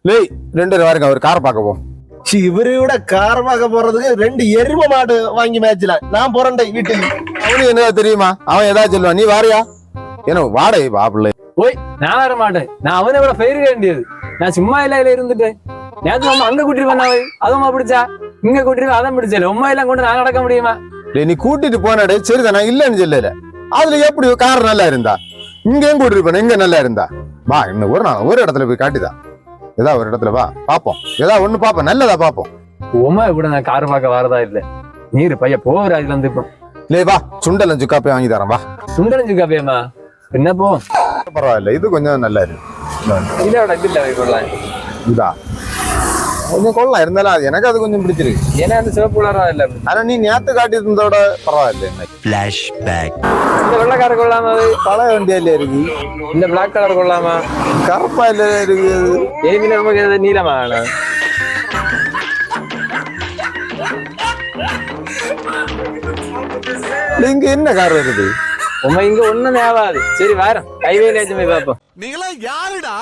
லேய் 2 வாருங்க ஒரு கார் பார்க்க போ. இவரோட கார் பார்க்க போறதுக்கு 2 எரும மாடு வாங்கி மேட்ச்ல நான் போறேன் வீட்டுக்கு. அவனுக்கு என்ன தெரியுமா? அவன் ஏதாவது சொல்லுவான். நீ வாரியா? ஏன்னா வாடகை பாப்பிள்ளை. ஓய் நான் வர மாட்டேன். நான் அவனை விட பெயர் வேண்டியது. நான் சும்மா இல்ல இருந்துட்டேன். நேற்று நம்ம அங்க கூட்டிட்டு பண்ணாவே அதுவும் பிடிச்சா இங்க கூட்டிட்டு அதான் பிடிச்சல உண்மை எல்லாம் கொண்டு நான் நடக்க முடியுமா? நீ கூட்டிட்டு போனடே சரிதான், நான் இல்லன்னு சொல்லல. அதுல எப்படி கார் நல்லா இருந்தா இங்கேயும் கூட்டிட்டு போன இங்க நல்லா இருந்தா வா. இன்னும் ஒரு இடத்துல போய் காட்டிதான் ஏதாவது ஒரு இடத்துல வா பாப்போம். ஏதாவது ஒண்ணு பாப்போம், நல்லதா பாப்போம். உமா கூட நான் கார் பார்க்க வரதா இல்ல. நீர் பைய போகிற அதுல இருந்து இப்போ லே வா சுண்டல் சுக்காப்பே வாங்கி தரேன் வா. சுண்டலஞ்சு காப்பியம்மா என்ன போ பரவாயில்ல, இது கொஞ்சம் நல்லா இருக்கு. இதோட இதுல கொள்ளலாம் இதா கொஞ்சம் கொள்ளலாம் இருந்தாலும் அது எனக்கு அது கொஞ்சம் பிடிச்சிருக்கு. ஏன்னா அந்த சிவப்பு கலரா இல்ல. ஆனா நீ நேத்து காட்டியிருந்ததோட பரவாயில்ல. இந்த வெள்ளக்கார கொள்ளாம அது பழைய வண்டியில இருக்கு. இந்த பிளாக் கலர் கொள்ளாமா கருப்பா இல்ல இருக்கு. ஏவி நமக்கு நீளமா இங்க என்ன கார் வருது? உமா இங்க ஒண்ணும் ஆகாது. சரி வாரம் கைவேல பாப்போம். நீங்களா யாருடா?